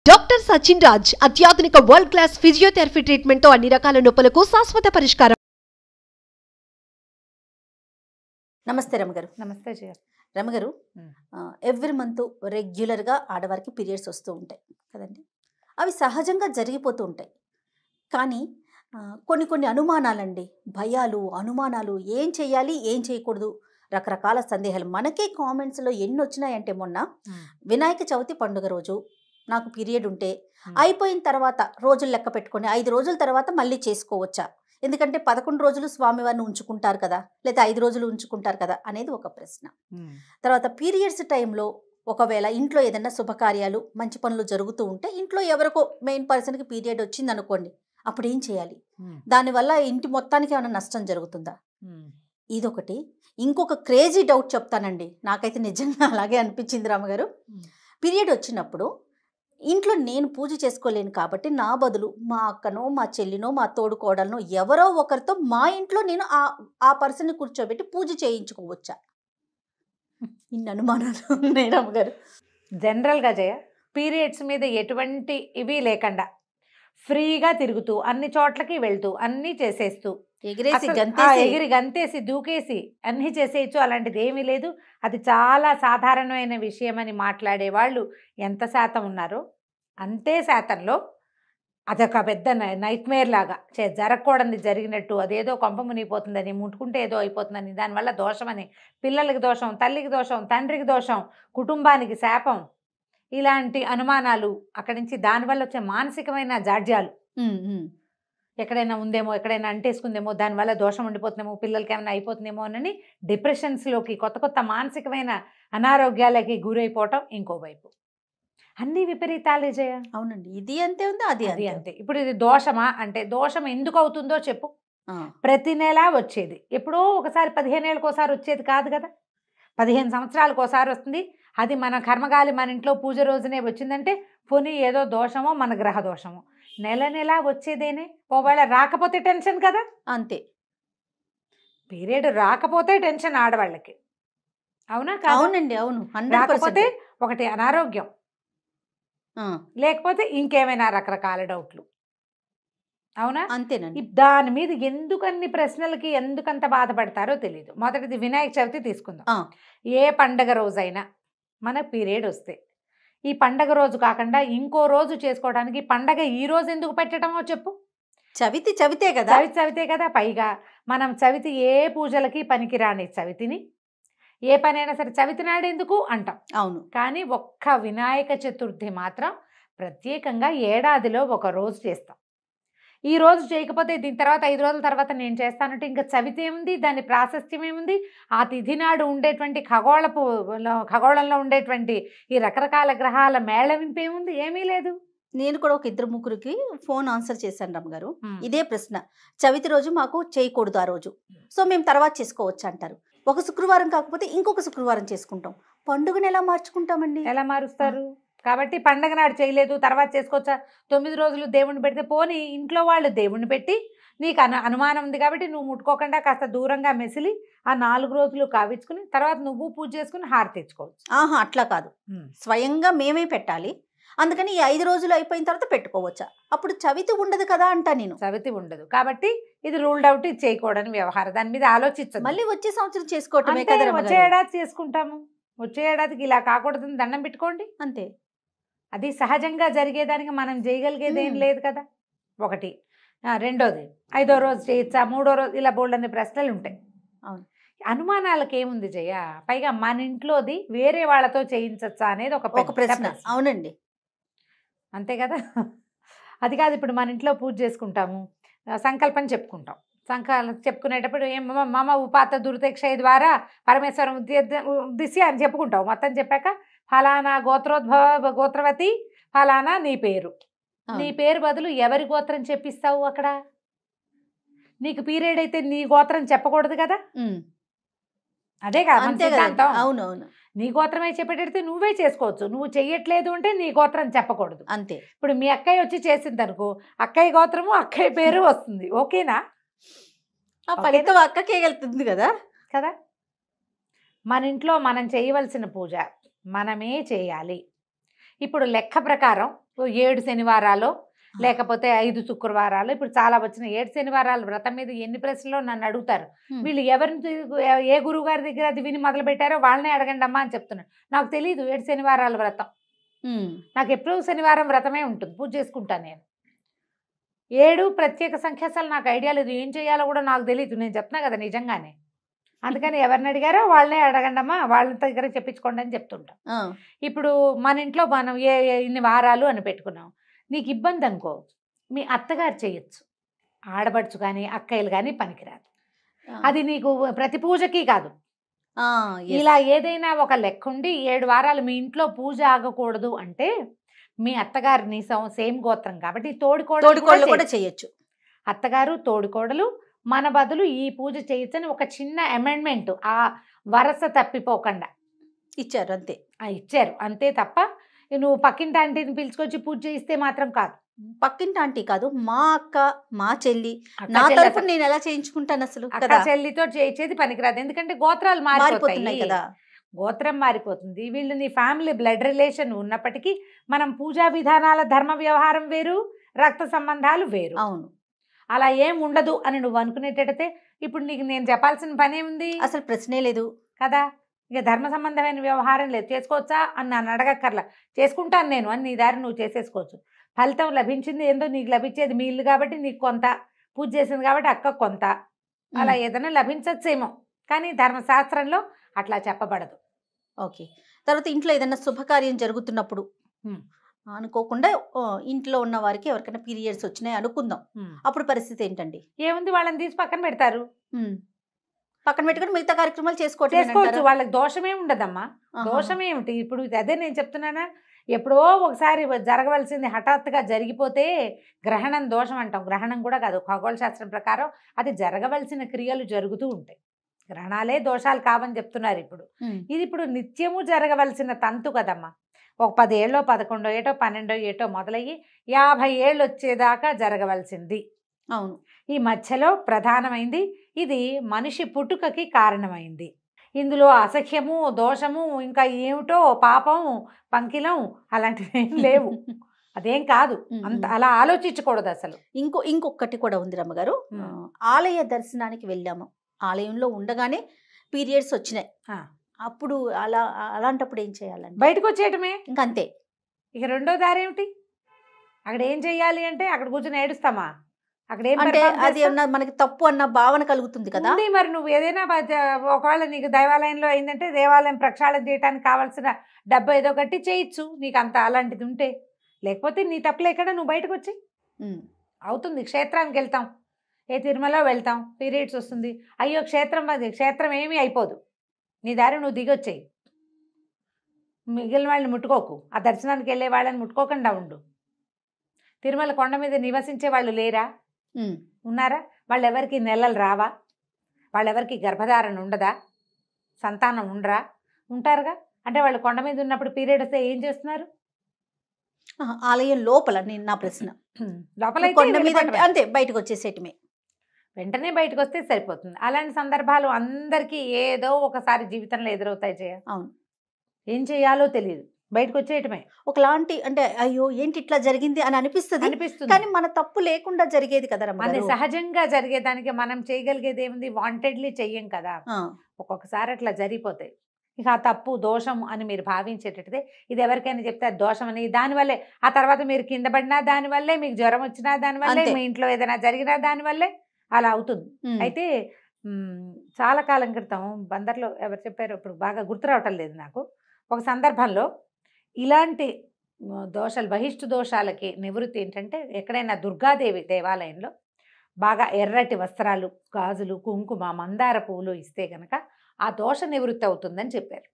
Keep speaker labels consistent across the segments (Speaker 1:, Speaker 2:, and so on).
Speaker 1: Doctor Sachin Raj అత్యాధునిక world class physiotherapy treatment తో అన్ని రకాల నొప్పులకు శాశ్వత పరిష్కారం.
Speaker 2: నమస్తే రమగారు.
Speaker 3: నమస్తే జయ.
Speaker 2: రమగారు, ఎవ్రీ మంత్ రెగ్యులర్గా ఆడవారికి పీరియడ్స్ వస్తూ ఉంటాయి కదండి. అవి సహజంగా జరిగిపోతూ ఉంటాయి. కానీ కొన్ని అనుమానాలండి, భయాలు, అనుమానాలు, ఏం చేయాలి ఏం చేయకూడదు, రకరకాల సందేహాలు మనకే కామెంట్స్లో ఎన్ని వచ్చినాయంటే, మొన్న వినాయక చవితి పండుగ రోజు నాకు పీరియడ్ ఉంటే అయిపోయిన తర్వాత రోజులు లెక్క పెట్టుకొని 5 రోజుల తర్వాత మళ్ళీ చేసుకోవచ్చా? ఎందుకంటే 11 రోజులు స్వామివారిని ఉంచుకుంటారు కదా, లేదా 5 రోజులు ఉంచుకుంటారు కదా అనేది ఒక ప్రశ్న. తర్వాత పీరియడ్స్ టైంలో ఒకవేళ ఇంట్లో ఏదైనా శుభకార్యాలు, మంచి పనులు జరుగుతూ ఉంటే, ఇంట్లో ఎవరికో మెయిన్ పర్సన్కి పీరియడ్ వచ్చింది అనుకోండి, అప్పుడు ఏం చేయాలి? దానివల్ల ఇంటి మొత్తానికి ఏమైనా నష్టం జరుగుతుందా? ఇదొకటి. ఇంకొక క్రేజీ డౌట్ చెప్తానండి, నాకైతే నిజంగా అలాగే అనిపించింది రామగారు. పీరియడ్ వచ్చినప్పుడు ఇంట్లో నేను పూజ చేసుకోలేను కాబట్టి, నా బదులు మా అక్కనో, మా చెల్లినో, మా తోడుకోడలనో ఎవరో ఒకరితో మా ఇంట్లో నేను ఆ పర్సన్ని కూర్చోబెట్టి పూజ చేయించుకోవచ్చా? ఇన్ని అనుమానాలు ఉన్నాయి రామగారు.
Speaker 3: జనరల్గా జయ, పీరియడ్స్ మీద ఎటువంటి ఇవి లేకుండా ఫ్రీగా తిరుగుతూ అన్ని చోట్లకి వెళ్తూ అన్నీ చేసేస్తూ ఎగిరి గంతేసి దూకేసి అన్నీ చేసేయచ్చు, అలాంటిది ఏమీ లేదు. అది చాలా సాధారణమైన విషయం అని మాట్లాడే వాళ్ళు ఎంత శాతం ఉన్నారో, అంతే శాతంలో అదొక పెద్ద నైట్మేర్ లాగా జరగకూడదు జరిగినట్టు, అదేదో కొంప మునిగిపోతుందని, ముట్టుకుంటే ఏదో అయిపోతుందని, దానివల్ల దోషమని, పిల్లలకి దోషం, తల్లికి దోషం, తండ్రికి దోషం, కుటుంబానికి శాపం, ఇలాంటి అనుమానాలు, అక్కడి నుంచి దానివల్ల వచ్చే మానసికమైన జాడ్యాలు, ఎక్కడైనా ఉందేమో, ఎక్కడైనా అంటేసుకుందేమో, దానివల్ల దోషం ఉండిపోతుందేమో, పిల్లలకి ఏమైనా అయిపోతుందేమో అని డిప్రెషన్స్లోకి, కొత్త మానసికమైన అనారోగ్యాలకి గురైపోవటం ఇంకో వైపు. అన్ని విపరీతాలే జయ.
Speaker 2: అవునండి, ఇది అంతే ఉంది, అది
Speaker 3: అంతే. ఇప్పుడు ఇది దోషమా అంటే, దోషం ఎందుకు అవుతుందో చెప్పు. ప్రతి నెలా వచ్చేది, ఎప్పుడో ఒకసారి 15 ఏళ్ళకి ఒకసారి వచ్చేది కాదు కదా, 15 సంవత్సరాలకు ఒకసారి వస్తుంది. అది మన కర్మగాలి మన ఇంట్లో పూజ రోజునే వచ్చిందంటే పోనీ ఏదో దోషమో, మన గ్రహ దోషమో. నెల వచ్చేదేనే, ఒకవేళ రాకపోతే టెన్షన్ కదా.
Speaker 2: అంతే,
Speaker 3: పీరియడ్ రాకపోతే టెన్షన్ ఆడవాళ్ళకి, అవునా?
Speaker 2: అవునండి, అవును.
Speaker 3: రాకపోతే ఒకటి అనారోగ్యం, లేకపోతే ఇంకేమైనా రకరకాల డౌట్లు, అవునా?
Speaker 2: అంతేనండి.
Speaker 3: దాని మీద ఎందుకన్ని ప్రశ్నలకి ఎందుకంత బాధపడతారో తెలియదు. మొదటిది వినాయక చవితి తీసుకుందాం. ఏ పండగ రోజైనా మన పీరియడ్ వస్తే, ఈ పండగ రోజు కాకుండా ఇంకో రోజు చేసుకోవడానికి పండగ ఈ రోజు ఎందుకు పెట్టడమో చెప్పు.
Speaker 2: చవితే కదా,
Speaker 3: చవితే కదా. పైగా మనం చవితి ఏ పూజలకి పనికిరాని చవితిని, ఏ పనైనా సరే చవితి నాడు ఎందుకు అంటాం.
Speaker 2: అవును.
Speaker 3: కానీ ఒక్క వినాయక చతుర్థి మాత్రం ప్రత్యేకంగా ఏడాదిలో ఒక రోజు చేస్తాం. ఈ రోజు చేయకపోతే దీని తర్వాత 5 రోజుల తర్వాత నేను చేస్తానంటే ఇంకా చవితి ఏముంది, దాని ప్రాశస్త్యం ఏముంది, ఆ తిథి నాడు ఉండేటువంటి ఖగోళంలో ఉండేటువంటి ఈ రకరకాల గ్రహాల మేళవింపు ఏముంది, ఏమీ లేదు.
Speaker 2: నేను కూడా ఒక 2-3కి ఫోన్ ఆన్సర్ చేశాను రమ్మగారు, ఇదే ప్రశ్న. చవితి రోజు మాకు చేయకూడదు, ఆ రోజు సో మేము తర్వాత చేసుకోవచ్చు అంటారు. ఒక శుక్రవారం కాకపోతే ఇంకొక శుక్రవారం చేసుకుంటాం. పండుగను ఎలా మార్చుకుంటామండి?
Speaker 3: ఎలా మారుస్తారు? కాబట్టి పండగ నాడు చేయలేదు, తర్వాత చేసుకోవచ్చా? 9 రోజులు దేవుణ్ణి పెడితే పోనీ ఇంట్లో వాళ్ళు దేవుణ్ణి పెట్టి, నీకు అనుమానం ఉంది కాబట్టి నువ్వు ముట్టుకోకుండా కాస్త దూరంగా మెసిలి ఆ 4 రోజులు కావించుకుని తర్వాత నువ్వు పూజ చేసుకుని హారతి తెచ్చుకోవచ్చు.
Speaker 2: అట్లా కాదు, స్వయంగా మేమే పెట్టాలి. అందుకని ఈ 5 రోజులు అయిపోయిన తర్వాత పెట్టుకోవచ్చా? అప్పుడు చవితి ఉండదు కదా అంటా నేను.
Speaker 3: చవితి ఉండదు కాబట్టి ఇది రూల్డ్ అవుట్, ఇది చేయకూడని వ్యవహారం. దాని మీద ఆలోచించదు.
Speaker 2: మళ్ళీ వచ్చే సంవత్సరం చేసుకోవటమే
Speaker 3: కదా. వచ్చే ఏడాది చేసుకుంటాము, వచ్చే ఏడాదికి ఇలా కాకూడదని దండం పెట్టుకోండి, అంతే. అది సహజంగా జరిగేదానికి మనం చేయగలిగేది ఏం లేదు కదా, ఒకటి. రెండోది, 5వ రోజు చేయొచ్చా, 3వ రోజు, ఇలా బోల్డన్ని ప్రశ్నలు ఉంటాయి.
Speaker 2: అవును.
Speaker 3: అనుమానాలకు ఏముంది జయ, పైగా మన ఇంట్లోది వేరే వాళ్ళతో చేయించచ్చా అనేది ఒక ప్రశ్న.
Speaker 2: అవునండి,
Speaker 3: అంతే కదా. అది కాదు, ఇప్పుడు మన ఇంట్లో పూజ చేసుకుంటాము, సంకల్పం చెప్పుకుంటాం. చెప్పుకునేటప్పుడు మమ ఉపాత దుర్దక్షయ ద్వారా పరమేశ్వరం ఉద్దేశ్య అని చెప్పుకుంటావు. మొత్తం చెప్పాక ఫలానా గోత్రవతి, ఫలానా నీ పేరు, నీ పేరు బదులు ఎవరి గోత్రం చెప్పిస్తావు అక్కడ? నీకు పీరియడ్ అయితే నీ గోత్రం చెప్పకూడదు కదా. అదే కదా.
Speaker 2: అవునవును,
Speaker 3: నీ గోత్రమే చెప్పేటైతే నువ్వే చేసుకోవచ్చు. నువ్వు చెయ్యట్లేదు అంటే నీ గోత్రం చెప్పకూడదు, అంతే. ఇప్పుడు మీ అక్కయ్య వచ్చి చేసింది అనుకో, అక్కయ్య గోత్రము అక్కయ్య పేరు వస్తుంది, ఓకేనా?
Speaker 2: ఫలితం అక్కకే వెళ్తుంది కదా.
Speaker 3: మన ఇంట్లో మనం చేయవలసిన పూజ మనమే చేయాలి. ఇప్పుడు లెక్క ప్రకారం 7 శనివారాలు లేకపోతే 5 శుక్రవారాలు, ఇప్పుడు చాలా వచ్చిన 7 శనివారాలు వ్రతం మీద ఎన్ని ప్రశ్నలో నన్ను అడుగుతారు. వీళ్ళు ఎవరిని ఏ గురువు గారి దగ్గర అది విని మొదలు పెట్టారో వాళ్ళనే అడగండి అమ్మా అని చెప్తున్నాను. నాకు తెలియదు 7 శనివారాల వ్రతం. నాకు ఎప్పుడు శనివారం వ్రతమే ఉంటుంది, పూజ చేసుకుంటాను నేను. 7 ప్రత్యేక సంఖ్య అసలు నాకు ఐడియా లేదు, ఏం చేయాలో కూడా నాకు తెలియదు. నేను చెప్తున్నా కదా నిజంగానే. అందుకని ఎవరిని అడిగారో వాళ్ళనే అడగండి అమ్మా, వాళ్ళ దగ్గర చెప్పించుకోండి అని చెప్తుంటాం. ఇప్పుడు మన ఇంట్లో మనం ఇన్ని వారాలు అని పెట్టుకున్నాం. నీకు ఇబ్బంది అనుకో, మీ అత్తగారు చేయొచ్చు, ఆడబడుచు కానీ అక్కయ్యలు కానీ పనికిరాదు. అది నీకు ప్రతి పూజకి కాదు. ఇలా ఏదైనా ఒక లెక్క ఉండి 7 వారాలు మీ ఇంట్లో పూజ ఆగకూడదు అంటే మీ అత్తగారు నీ సేమ్ గోత్రం కాబట్టి తోడికోడలు కూడా చేయొచ్చు. అత్తగారు తోడికోడలు మన బదులు ఈ పూజ చేయొచ్చని ఒక చిన్న అమెండ్మెంట్, ఆ వరస తప్పిపోకుండా
Speaker 2: ఇచ్చారు అంతే.
Speaker 3: ఇచ్చారు అంతే తప్ప నువ్వు పక్కింటి ఆంటీని పిలుచుకొచ్చి పూజ చేయిస్తే మాత్రం కాదు.
Speaker 2: పక్కింటి ఆంటీ కాదు, మా అక్క, మా చెల్లి, నా తరపున నేను ఎలా చేయించుకుంటాను అసలు?
Speaker 3: అక్క చెల్లితో చేయించేది పనికిరాదు, ఎందుకంటే గోత్రాలు మారిపోతున్నాయి కదా. గోత్రం మారిపోతుంది. వీళ్ళు నీ ఫ్యామిలీ బ్లడ్ రిలేషన్ ఉన్నప్పటికీ మనం పూజా విధానాల ధర్మ వ్యవహారం వేరు, రక్త సంబంధాలు వేరు.
Speaker 2: అవును,
Speaker 3: అలా ఏం ఉండదు అని నువ్వు అనుకునేటట్టయితే ఇప్పుడు నీకు నేను చెప్పాల్సిన పని ఏముంది?
Speaker 2: అసలు ప్రశ్నే లేదు కదా.
Speaker 3: ఇక ధర్మ సంబంధమైన వ్యవహారం లేదు, చేసుకోవచ్చా అని నన్ను అడగక్కర్లా, చేసుకుంటాను నేను అని నీ దారి నువ్వు చేసేసుకోవచ్చు. ఫలితం లభించింది ఏందో నీకు లభించేది మీ ఇల్లు కాబట్టి నీకు కొంత, పూజ చేసింది కాబట్టి అక్క కొంత, అలా ఏదైనా లభించచ్చేమో, కానీ ధర్మశాస్త్రంలో అట్లా చెప్పబడదు.
Speaker 2: ఓకే. తర్వాత ఇంట్లో ఏదైనా శుభకార్యం జరుగుతున్నప్పుడు అనుకోకుండా ఇంట్లో ఉన్న వారికి ఎవరికైనా పీరియడ్స్ వచ్చినాయి అనుకుందాం, అప్పుడు పరిస్థితి ఏంటండి?
Speaker 3: ఏముంది, వాళ్ళని తీసి పక్కన పెడతారు.
Speaker 2: పక్కన పెట్టుకుని మిగతా కార్యక్రమాలు
Speaker 3: చేసుకోవచ్చు. వాళ్ళకి దోషమే ఉండదమ్మా. దోషమేమిటి? ఇప్పుడు అదే నేను చెప్తున్నానా, ఎప్పుడో ఒకసారి జరగవలసింది హఠాత్తుగా జరిగిపోతే గ్రహణం దోషం అంటాం. గ్రహణం కూడా కాదు, ఖగోళ శాస్త్రం ప్రకారం అది జరగవలసిన క్రియలు జరుగుతూ ఉంటాయి. గ్రహణాలే దోషాలు కావని చెప్తున్నారు. ఇప్పుడు ఇది ఇప్పుడు నిత్యము జరగవలసిన తంతు కదమ్మా. ఒక 10 ఏళ్ళో 11 ఏటో 12 ఏటో మొదలయ్యి 50 ఏళ్ళు వచ్చేదాకా జరగవలసింది.
Speaker 2: అవును,
Speaker 3: ఈ మధ్యలో ప్రధానమైంది ఇది మనిషి పుట్టుకకి కారణమైంది. ఇందులో అసఖ్యము, దోషము, ఇంకా ఏమిటో పాపం, పంకిలం అలాంటివి ఏం లేవు. అదేం కాదు, అంత అలా ఆలోచించకూడదు అసలు.
Speaker 2: ఇంకొకటి కూడా ఉంది రమ్మగారు. ఆలయ దర్శనానికి వెళ్ళాము, ఆలయంలో ఉండగానే పీరియడ్స్ వచ్చినాయి, అప్పుడు అలాంటప్పుడు ఏం చేయాలండి?
Speaker 3: బయటకు వచ్చేయటమే,
Speaker 2: ఇంకంతే.
Speaker 3: ఇక రెండో దారి ఏమిటి? అక్కడ ఏం చెయ్యాలి అంటే అక్కడ కూర్చొని ఏడుస్తామా? అక్కడ
Speaker 2: అది మనకి తప్పు అన్న భావన కలుగుతుంది కదా.
Speaker 3: మరి నువ్వు ఏదైనా ఒకవేళ నీకు దేవాలయంలో అయిందంటే దేవాలయం ప్రక్షాళన చేయడానికి కావాల్సిన డబ్బు ఏదో కట్టి చేయొచ్చు, నీకు అంత అలాంటిది ఉంటే. లేకపోతే నీ తప్పులేక్కడ, నువ్వు బయటకు వచ్చి అవుతుంది. క్షేత్రానికి వెళ్తాం, ఏ తిరుమల వెళ్తాం, పీరియడ్స్ వస్తుంది, అయ్యో క్షేత్రం ఏమీ అయిపోదు, నీ దారి నువ్వు దిగొచ్చేయి. మిగిలిన వాళ్ళని ముట్టుకోకు, ఆ దర్శనానికి వెళ్ళే వాళ్ళని ముట్టుకోకుండా ఉండు. తిరుమల కొండ మీద నివసించే వాళ్ళు లేరా? ఉన్నారా? వాళ్ళెవరికి నెలలు రావా? వాళ్ళెవరికి గర్భధారణ ఉండదా? సంతానం ఉండరా? ఉంటారుగా. అంటే వాళ్ళు కొండ మీద ఉన్నప్పుడు పీరియడ్ వస్తే ఏం చేస్తున్నారు?
Speaker 2: ఆలయం లోపల. నా ప్రశ్న, లోపల అంతే, బయటకు వచ్చేసేటమే,
Speaker 3: వెంటనే బయటకు వస్తే సరిపోతుంది. అలాంటి సందర్భాలు అందరికీ ఏదో ఒకసారి జీవితంలో ఎదురవుతాయి.
Speaker 2: అవును,
Speaker 3: ఏం చేయాలో తెలియదు, బయటకు వచ్చేయటమే.
Speaker 2: ఒకలాంటి అంటే అయ్యో ఏంటి ఇట్లా జరిగింది అని అనిపిస్తుంది, కానీ మన తప్పు లేకుండా జరిగేది కదా.
Speaker 3: అది సహజంగా జరిగేదానికి మనం చేయగలిగేది ఏముంది? వాంటెడ్లీ చెయ్యం కదా. ఒక్కొక్కసారి అట్లా జరిగిపోతాయి. ఇక ఆ తప్పు దోషం అని మీరు భావించేటట్టే ఇది ఎవరికైనా చెప్తే అది దోషం అని, దానివల్లే ఆ తర్వాత మీరు కింద పడినా దానివల్లే, మీకు జ్వరం వచ్చినా దానివల్లే, మీ ఇంట్లో ఏదైనా జరిగినా దానివల్లే అలా అవుతుంది. అయితే చాలా కాలం క్రితం బందర్లో ఎవరు చెప్పారు, ఇప్పుడు బాగా గుర్తు రావటం లేదు నాకు, ఒక సందర్భంలో ఇలాంటి దోషాలు, బహిష్టు దోషాలకి నివృత్తి ఏంటంటే ఎక్కడైనా దుర్గాదేవి దేవాలయంలో బాగా ఎర్రటి వస్త్రాలు, గాజులు, కుంకుమ, మందార పువ్వులు ఇస్తే కనుక ఆ దోష నివృత్తి అవుతుందని చెప్పారు.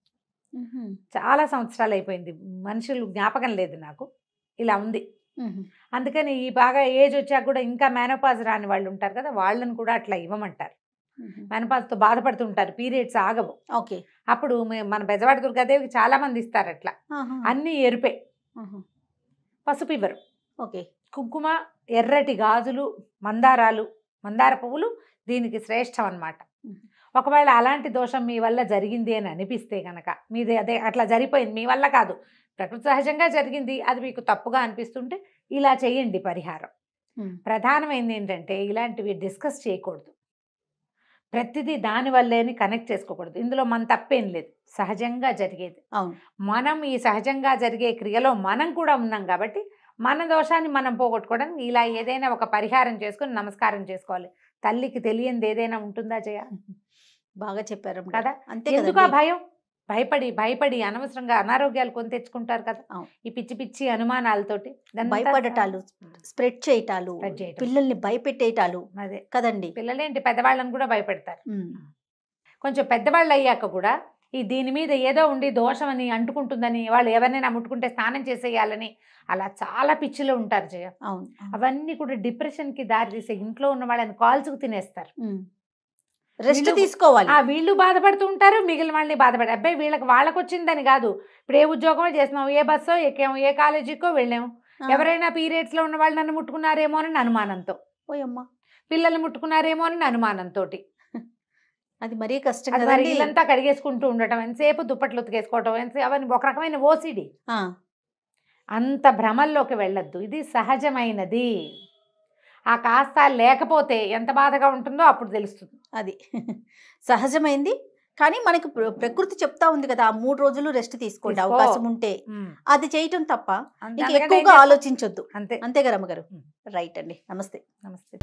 Speaker 3: చాలా సంవత్సరాలు అయిపోయింది, మనుషులు జ్ఞాపకం లేదు నాకు, ఇలా ఉంది. అందుకని ఈ బాగా ఏజ్ వచ్చాక కూడా ఇంకా మేనోపాజ్ రాని వాళ్ళు ఉంటారు కదా, వాళ్ళని కూడా అట్లా ఇవ్వమంటారు. మెనపాజ్తో బాధపడుతుంటారు, పీరియడ్స్ ఆగవు.
Speaker 2: ఓకే.
Speaker 3: అప్పుడు మన బెజవాడ దుర్గాదేవికి చాలా మంది ఇస్తారు అట్లా, అన్నీ ఎరుపే, పసుపు ఇవ్వరు.
Speaker 2: ఓకే.
Speaker 3: కుంకుమ, ఎర్రటి గాజులు, మందారాలు, మందార పువ్వులు దీనికి శ్రేష్టం అన్నమాట. ఒకవేళ అలాంటి దోషం మీ వల్ల జరిగింది అని అనిపిస్తే కనుక మీది అదే అట్లా జరిగిపోయింది, మీ వల్ల కాదు, ప్రకృతి సహజంగా జరిగింది, అది మీకు తప్పుగా అనిపిస్తుంటే ఇలా చేయండి పరిహారం. ప్రధానమైనది ఏంటంటే ఇలాంటివి డిస్కస్ చేయకూడదు, ప్రతిదీ దానివల్లే అని కనెక్ట్ చేసుకోకూడదు. ఇందులో మన తప్పేం లేదు, సహజంగా జరిగేది. మనం ఈ సహజంగా జరిగే క్రియలో మనం కూడా ఉన్నాం కాబట్టి మన దోషాన్ని మనం పోగొట్టుకోవడానికి ఇలా ఏదైనా ఒక పరిహారం చేసుకుని నమస్కారం చేసుకోవాలి. తల్లికి తెలియంది ఏదైనా ఉంటుందా జయ?
Speaker 2: బాగా చెప్పారు
Speaker 3: కదా. అంతే, ఎందుకు ఆ భయం? భయపడి భయపడి అనవసరంగా అనారోగ్యాలు కొని తెచ్చుకుంటారు కదా ఈ పిచ్చి పిచ్చి అనుమానాలతోటి.
Speaker 2: భయపడటాలు, స్ప్రెడ్ చేయటాలు, పిల్లల్ని భయపెట్టేటాలు.
Speaker 3: అదే
Speaker 2: కదండి,
Speaker 3: పిల్లలేంటి పెద్దవాళ్ళని కూడా భయపెడతారు. కొంచెం పెద్దవాళ్ళు అయ్యాక కూడా ఈ దీని మీద ఏదో ఉండి దోషం అని అంటుకుంటుందని, వాళ్ళు ఎవరినైనా ముట్టుకుంటే స్నానం చేసేయాలని అలా చాలా పిచ్చిలో ఉంటారు జయ. అవన్నీ కూడా డిప్రెషన్కి దారి తీసే, ఇంట్లో ఉన్న వాళ్ళని కాల్చుకు తినేస్తారు.
Speaker 2: రెస్ట్ తీసుకోవాలి.
Speaker 3: వీళ్ళు బాధపడుతూ ఉంటారు, మిగిలిన వాళ్ళని బాధపడే. అబ్బాయి వాళ్ళకి వచ్చిందని కాదు, ఇప్పుడు ఏ ఉద్యోగమో చేస్తున్నాం, ఏ బస్సో ఎక్కాము, ఏ కాలేజీకో వెళ్ళాము, ఎవరైనా పీరియడ్స్లో ఉన్న వాళ్ళు నన్ను ముట్టుకున్నారేమో అని అనుమానంతో, పిల్లలు ముట్టుకున్నారేమో అని అనుమానంతో,
Speaker 2: అది మరీ కష్టం.
Speaker 3: ఇల్లంతా కడిగేసుకుంటూ ఉండటం, ఎంతసేపు దుప్పట్లు ఉతికేసుకోవటం, ఎంతసేపు అవన్నీ ఒక రకమైన ఓసిడి. అంత భ్రమల్లోకి వెళ్ళొద్దు, ఇది సహజమైనది. ఆ కాస్త లేకపోతే ఎంత బాధగా ఉంటుందో అప్పుడు తెలుస్తుంది.
Speaker 2: అది సహజమైంది, కానీ మనకి ప్రకృతి చెప్తా ఉంది కదా, 3 రోజులు రెస్ట్ తీసుకోండి అవకాశం ఉంటే, అది చేయటం తప్ప ఇంకా ఎక్కువగా ఆలోచించొద్దు. అంతే కదా అమ్మగారు? రైట్ అండి, నమస్తే.
Speaker 3: నమస్తే.